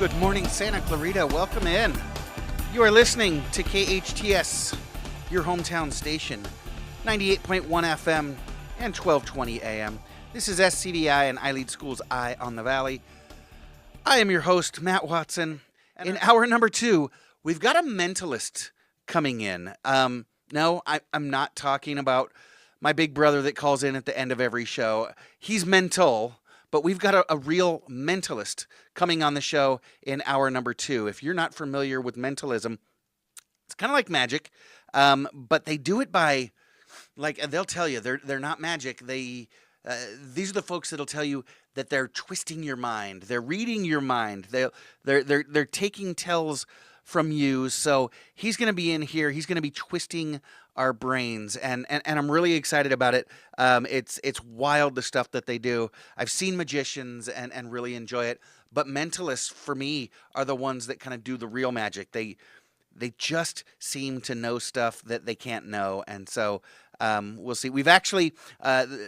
Good morning, Santa Clarita. Welcome in. You are listening to KHTS, your hometown station, 98.1 FM and 1220 AM. This is SCDI and I Lead School's Eye on the Valley. I am your host, Matt Watson. In hour number 2, we've got a mentalist coming in. No, I'm not talking about my big brother that calls in at the end of every show. He's mental, but we've got a real mentalist coming on the show in hour number 2. If you're not familiar with mentalism, it's kind of like magic, but they do it by, like, they'll tell you they're not magic. These are the folks that'll tell you that they're twisting your mind, they're reading your mind, they're taking tells from you. So he's going to be in here. He's going to be twisting our brains, and I'm really excited about it. It's wild, the stuff that they do. I've seen magicians and really enjoy it, but mentalists for me are the ones that kind of do the real magic. They just seem to know stuff that they can't know, and so we'll see. We've actually,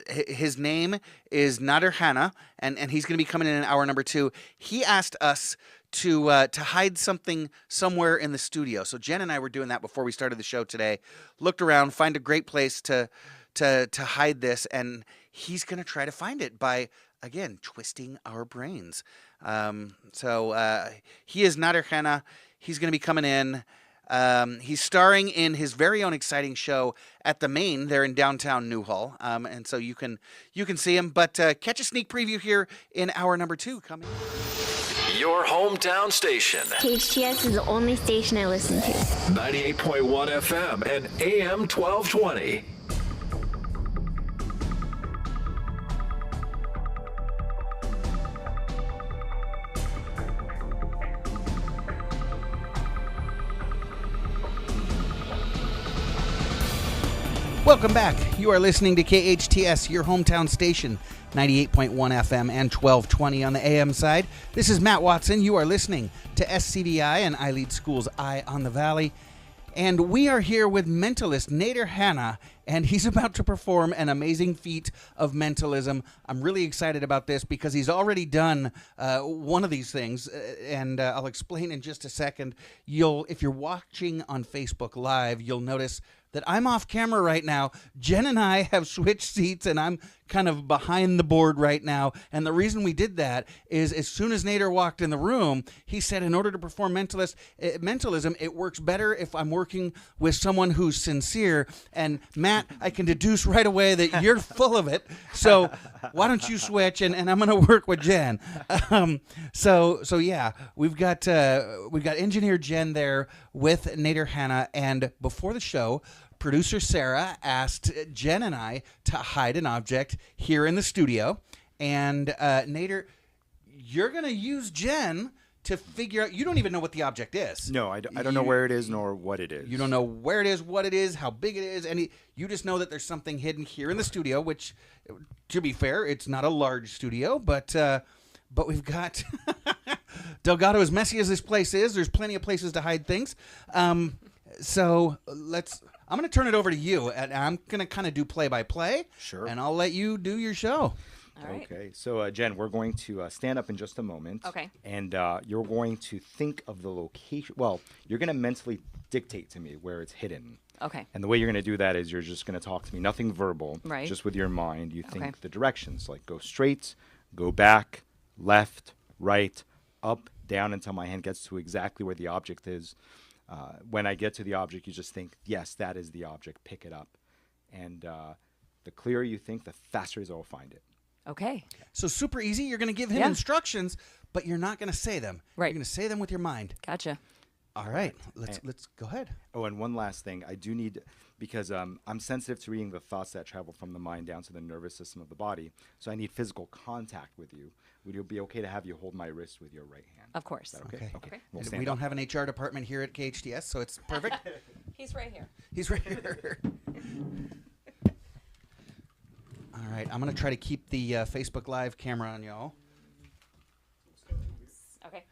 his name is Nader Hanna, and he's going to be coming in hour number 2. He asked us to hide something somewhere in the studio. So Jen and I were doing that before we started the show today. Looked around, find a great place to hide this, and he's going to try to find it by, again, twisting our brains. So he is Nader Hanna. He's going to be coming in. He's starring in his very own exciting show at the Main there in downtown Newhall, and so you can see him. But catch a sneak preview here in hour number 2 coming. Your hometown station. KHTS is the only station I listen to. 98.1 FM and AM 1220. Welcome back. You are listening to KHTS, your hometown station, 98.1 FM and 1220 on the AM side. This is Matt Watson. You are listening to SCDI and I Lead School's Eye on the Valley. And we are here with mentalist Nader Hanna, and he's about to perform an amazing feat of mentalism. I'm really excited about this because he's already done one of these things, and I'll explain in just a second. If you're watching on Facebook Live, you'll notice that I'm off camera right now. Jen and I have switched seats, and I'm kind of behind the board right now. And the reason we did that is as soon as Nader walked in the room, he said in order to perform mentalism, it works better if I'm working with someone who's sincere. And Matt, I can deduce right away that you're full of it. So why don't you switch, and I'm going to work with Jen. So yeah, we've got engineer Jen there with Nader Hanna, and before the show, producer Sarah asked Jen and I to hide an object here in the studio. And Nader, you're going to use Jen to figure out. You don't even know what the object is. No, I don't know where it is nor what it is. You don't know where it is, what it is, how big it is. You just know that there's something hidden here in the studio, which, to be fair, it's not a large studio, but we've got Delgado, as messy as this place is, there's plenty of places to hide things. So I'm going to turn it over to you, and I'm going to kind of do play-by-play. Sure. And I'll let you do your show. All right. Okay. So, Jen, we're going to stand up in just a moment. Okay. And you're going to think of the location. Well, you're going to mentally dictate to me where it's hidden. Okay. And the way you're going to do that is you're just going to talk to me, nothing verbal. Right. Just with your mind. You think Okay. the directions, like go straight, go back, left, right, up, down until my hand gets to exactly where the object is. When I get to the object, you just think, yes, that is the object. Pick it up. And the clearer you think, the faster it is I'll find it. Okay. So super easy. You're going to give him Yeah. instructions, but you're not going to say them. Right. You're going to say them with your mind. Gotcha. All right. Let's go ahead. Oh, and one last thing. I do need, because I'm sensitive to reading the thoughts that travel from the mind down to the nervous system of the body, so I need physical contact with you. Would it be okay to have you hold my wrist with your right hand? Of course. Is that okay? Okay. We'll And stand we don't up. have an HR department here at KHTS, so it's perfect. He's right here. He's right here. All right. I'm going to try to keep the Facebook Live camera on y'all. Okay.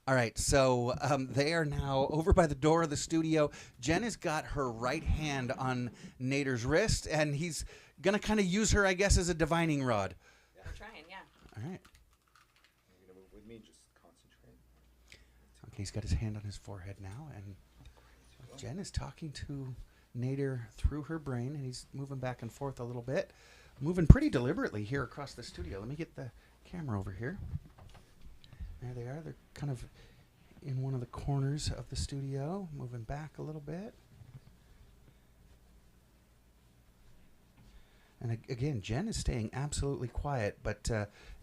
All right, so they are now over by the door of the studio. Jen has got her right hand on Nader's wrist, and he's going to kind of use her, I guess, as a divining rod. We're trying, yeah. All right. You're going to move with me, just concentrate. He's got his hand on his forehead now, and Jen is talking to Nader through her brain, and he's moving back and forth a little bit, moving pretty deliberately here across the studio. Let me get the camera over here. There they are. They're kind of in one of the corners of the studio, moving back a little bit. And again, Jen is staying absolutely quiet, but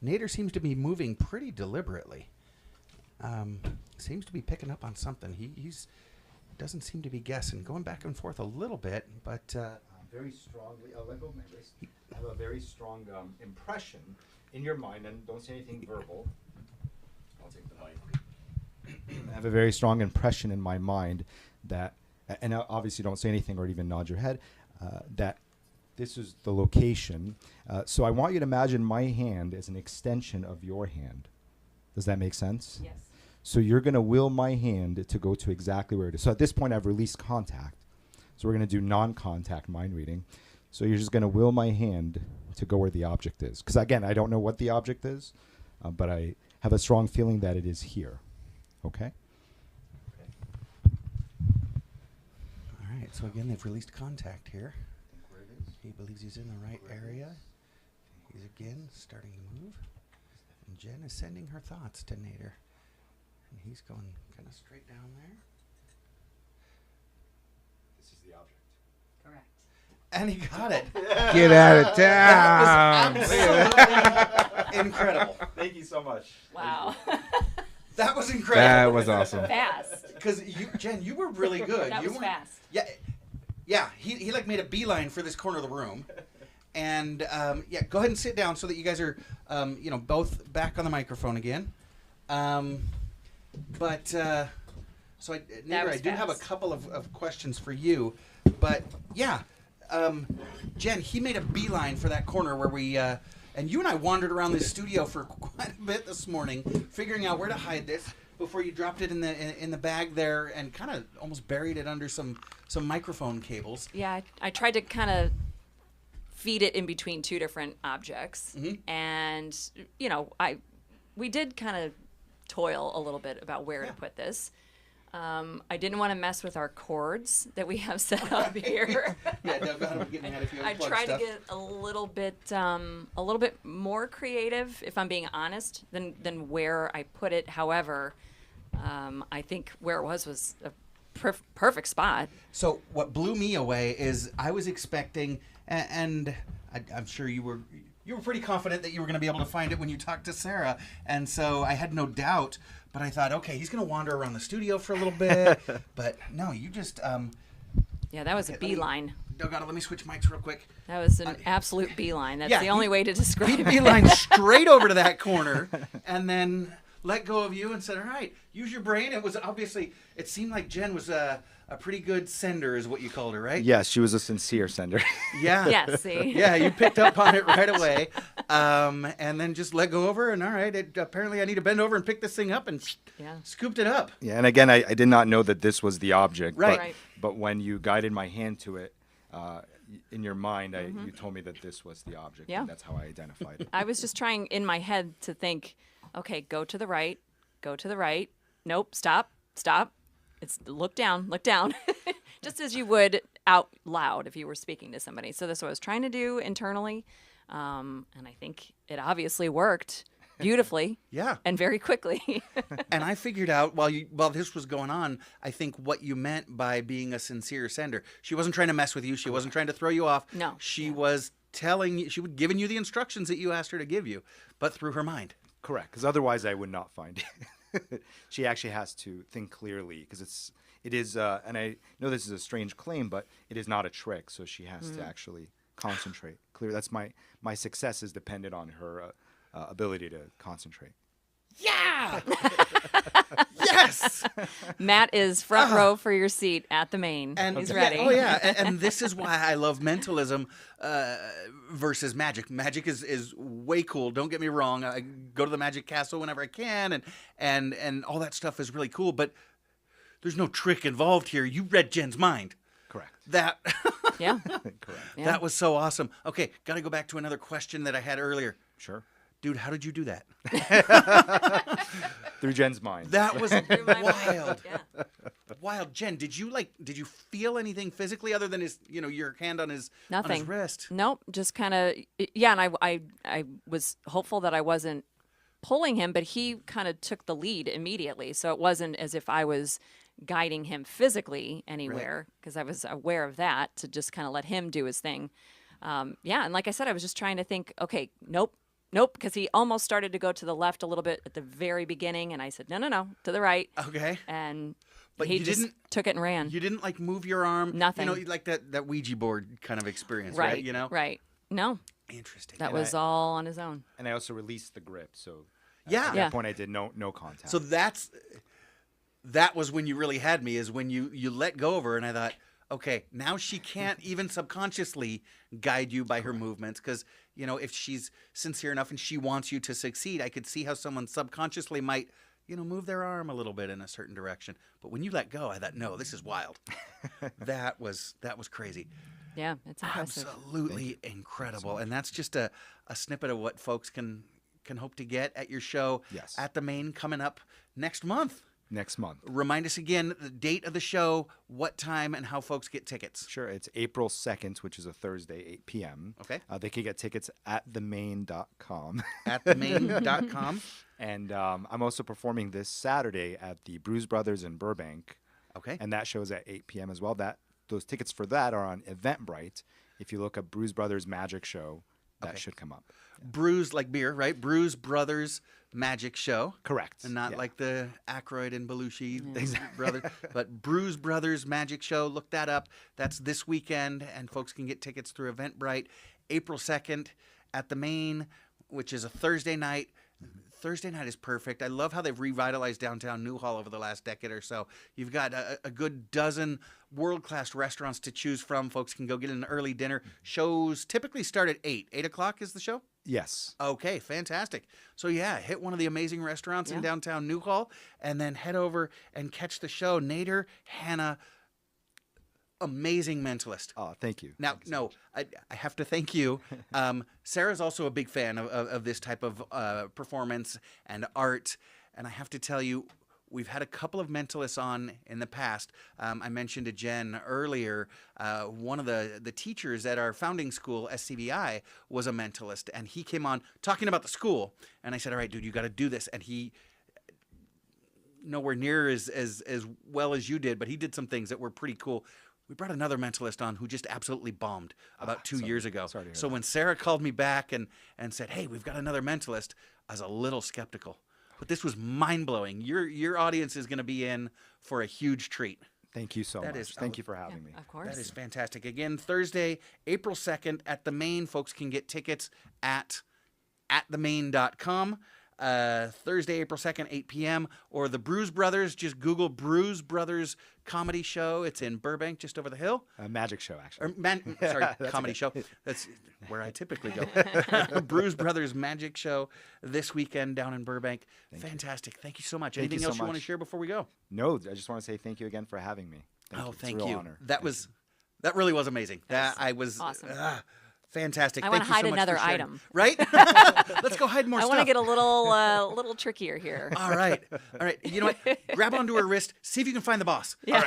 Nader seems to be moving pretty deliberately. Seems to be picking up on something. He's doesn't seem to be guessing. Going back and forth a little bit, but very strongly. Let go of my wrist. I have a very strong impression in your mind, and don't say anything verbal. I'll take the mic. I have a very strong impression in my mind that, and obviously don't say anything or even nod your head, that this is the location. So I want you to imagine my hand as an extension of your hand. Does that make sense? Yes. So you're going to will my hand to go to exactly where it is. So at this point, I've released contact. So we're going to do non-contact mind reading. So you're just going to will my hand to go where the object is. Because again, I don't know what the object is, but I have a strong feeling that it is here. Okay? all right. So again, they've released contact here. He believes he's in the right area. He's again starting to move. And Jen is sending her thoughts to Nader. And he's going kind of straight down there. This is the object. Correct. And he got it. Get out of That town. was absolutely incredible. Thank you so much. Wow. That was That incredible. was awesome. Fast. Because Jen, you were really good. That you was weren't- fast. Yeah. He like made a beeline for this corner of the room. And yeah, go ahead and sit down so that you guys are, both back on the microphone again. So Nader, I do have a fast. couple of questions for you, but yeah, Jen, he made a beeline for that corner where we, and you and I wandered around this studio for quite a bit this morning, figuring out where to hide this before you dropped it in the bag there and kind of almost buried it under some microphone cables. Yeah, I tried to kind of feed it in between two different objects, and we did kind of toil a little bit about where to put this. I didn't want to mess with our cords that we have set up here. Yeah, Doug, I'm getting ahead if you I unplug tried stuff. to get a little bit more creative, if I'm being honest, than where I put it. However, I think where it was a perfect spot. So what blew me away is I was expecting, and I'm sure you were pretty confident that you were going to be able to find it when you talked to Sarah, and so I had no doubt. But I thought, okay, he's going to wander around the studio for a little bit. But no, you just Yeah, that was a Okay, beeline. let me switch mics real quick. That was an absolute beeline. That's yeah, the only way to describe it. Beeline straight over to that corner, and then let go of you and said, all right, use your brain. It was obviously, it seemed like Jen was a pretty good sender is what you called her, right? Yes, she was a sincere sender. Yeah. Yeah, see? Yeah, you picked up on it right away, and then just let go of her. And all right, apparently I need to bend over and pick this thing up, and Yeah. scooped it up. Yeah, and again, I did not know that this was the object. Right. Right. But when you guided my hand to it, in your mind, you told me that this was the object. Yeah. And that's how I identified it. I was just trying in my head to think, okay, go to the right. Nope, stop. It's look down. Just as you would out loud if you were speaking to somebody. So that's what I was trying to do internally. And I think it obviously worked beautifully. Yeah. And very quickly. And I figured out while this was going on, I think what you meant by being a sincere sender. She wasn't trying to mess with you. She wasn't trying to throw you off. No. She was telling you, she was giving you the instructions that you asked her to give you, but through her mind. Correct, because otherwise I would not find it. She actually has to think clearly, because it is, and I know this is a strange claim, but it is not a trick. So she has to actually concentrate. Clear. That's my success is dependent on her ability to concentrate. Yeah. Yes. Matt is front row for your seat at the main. And He's yeah, ready. oh yeah, and this is why I love mentalism versus magic. Magic is way cool. Don't get me wrong. I go to the Magic Castle whenever I can, and all that stuff is really cool. But there's no trick involved here. You read Jen's mind. Correct. That Yeah. Correct. Yeah. that was so awesome. Okay, got to go back to another question that I had earlier. Sure. Dude, how did you do that? Through Jen's mind. That was My wild. Yeah. Wild. Jen, did you feel anything physically other than your hand on his Nothing. wrist? Nope. Just kind of, yeah. And I was hopeful that I wasn't pulling him, but he kind of took the lead immediately. So it wasn't as if I was guiding him physically anywhere, because I was aware of that, to just kind of let him do his thing. Yeah. And like I said, I was just trying to think, okay, nope, because he almost started to go to the left a little bit at the very beginning. And I said, no, to the right. Okay. And But he you just didn't- took it and ran. You didn't like move your arm? Nothing. Like that Ouija board kind of experience, right? Right. No, Interesting. that was all on his own. And I also released the grip, so Yeah. at Yeah. that point I did no contact. So that was when you really had me, is when you let go of her, and I thought, okay, now she can't even subconsciously guide you by her movements, because if she's sincere enough and she wants you to succeed, I could see how someone subconsciously might move their arm a little bit in a certain direction. But when you let go, I thought, no, this is wild. that was crazy. Yeah, it's impressive. Absolutely incredible. And that's just a snippet of what folks can hope to get at your show Yes. at the Main coming up next month. Next month. Remind us again the date of the show, what time, and how folks get tickets. Sure, it's April 2nd, which is a Thursday, 8 p.m. Okay. They can get tickets at themain.com. At themain.com. And I'm also performing this Saturday at the Bruise Brothers in Burbank. Okay. And that show's at 8 p.m. as well. Those tickets for that are on Eventbrite. If you look up Bruise Brothers Magic Show, that Okay. should come up. Bruise like beer, right? Bruise Brothers Magic Show. Correct. And not Yeah. like the Aykroyd and Belushi brothers, but Bruise Brothers Magic Show. Look that up. That's this weekend, and folks can get tickets through Eventbrite. April 2nd at the Main, which is a Thursday night. Thursday night is perfect. I love how they've revitalized downtown Newhall over the last decade or so. You've got a good dozen world-class restaurants to choose from. Folks can go get an early dinner. Shows typically start at 8. 8 o'clock is the show? Yes. Okay, fantastic. So yeah, hit one of the amazing restaurants in Yeah. downtown Newhall, and then head over and catch the show. Nader Hanna, amazing mentalist. Oh, thank you. Now, Thanks so no, much. I have to thank you. Sarah's also a big fan of this type of performance and art, and I have to tell you, we've had a couple of mentalists on in the past. I mentioned to Jen earlier, one of the teachers at our founding school, SCBI, was a mentalist, and he came on talking about the school, and I said, all right, dude, you got to do this, and he, nowhere near as well as you did, but he did some things that were pretty cool. We brought another mentalist on who just absolutely bombed about 2 years ago. sorry to hear So that. when Sarah called me back and said, hey, we've got another mentalist, I was a little skeptical. But this was mind-blowing. Your audience is going to be in for a huge treat. Thank you so That much. is- Thank you for having me. Of course. That is fantastic. Again, Thursday, April 2nd at the Main. Folks can get tickets at themain.com. Thursday, April 2nd, 8 p.m. Or the Bruise Brothers. Just Google Bruise Brothers Comedy Show. It's in Burbank, just over the hill. Magic show, actually. Sorry, comedy show. That's where I typically go. Bruise Brothers Magic Show this weekend down in Burbank. Fantastic. Thank you so much. Thank you Anything so else you want to much. share before we go? No, I just want to say thank you again for having me. It's a Thank real you. honor. That really was amazing. That I was awesome. Fantastic. I Thank wanna you hide so much another for sharing. item. Right? Let's go hide more I stuff. want to get a little trickier here. All right. You know what? Grab onto her wrist. See if you can find the boss. Yeah.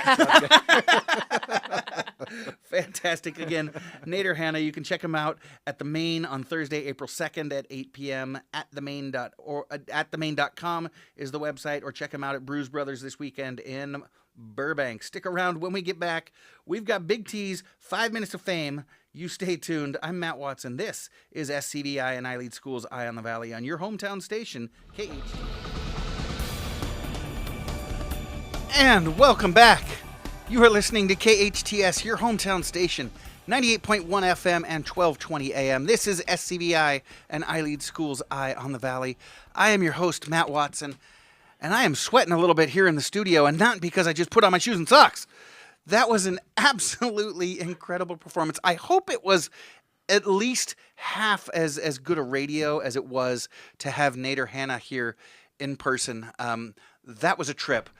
Fantastic. Again, Nader Hanna. You can check him out at the Main on Thursday, April 2nd at 8 p.m. At themain.com is the website, or check him out at Bruise Brothers this weekend in Burbank. Stick around. When we get back, we've got Big T's 5 Minutes of Fame. You stay tuned. I'm Matt Watson. This is SCBI and I Lead Schools Eye on the Valley on your hometown station, KHT. And welcome back. You are listening to KHTS, your hometown station, 98.1 FM and 1220 AM. This is SCBI and I Lead Schools Eye on the Valley. I am your host, Matt Watson, and I am sweating a little bit here in the studio, and not because I just put on my shoes and socks. That was an absolutely incredible performance. I hope it was at least half as good a radio as it was to have Nader Hanna here in person. That was a trip.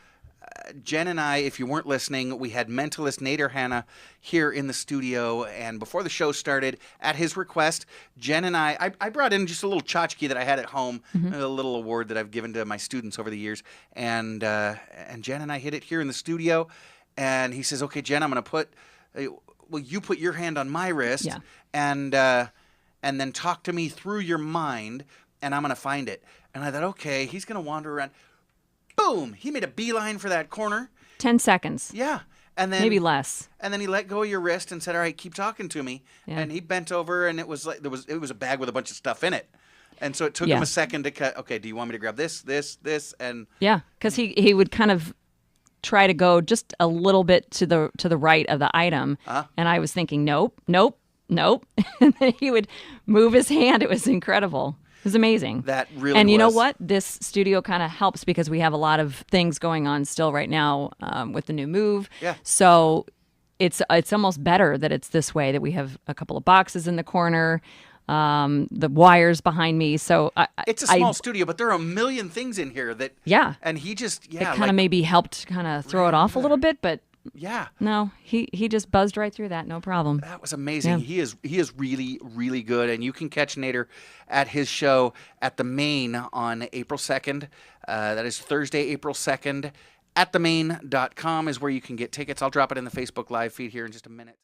Jen and I, if you weren't listening, we had Mentalist Nader Hanna here in the studio, and before the show started, at his request, Jen and I brought in just a little tchotchke that I had at home, a little award that I've given to my students over the years, and Jen and I hit it here in the studio, and he says, "Okay, Jen, I'm going to put, well, you put your hand on my wrist, Yeah. and then talk to me through your mind, and I'm going to find it." And I thought, okay, he's going to wander around. Boom! He made a beeline for that corner. 10 seconds. Yeah. And then Maybe less. And then he let go of your wrist and said, "All right, keep talking to me." Yeah. And he bent over, and it was like it was a bag with a bunch of stuff in it. And so it took Yeah. him a second to cut. Okay, do you want me to grab this, and Yeah, because he would kind of try to go just a little bit to the right of the item, and I was thinking, nope, nope, nope, and then he would move his hand. It was incredible. It was amazing. That really And you know was. what? This studio kind of helps because we have a lot of things going on still right now with the new move. Yeah. So it's almost better that it's this way, that we have a couple of boxes in the corner, the wires behind me. So it's a small studio, but there are a million things in here that. Yeah. And he just it kind of maybe helped kind of throw it off a little bit, but yeah. no, he just buzzed right through that, no problem. That was amazing. Yeah. He is really, really good. And you can catch Nader at his show at the Main on April 2nd. That is Thursday, April 2nd. At themain.com is where you can get tickets. I'll drop it in the Facebook Live feed here in just a minute.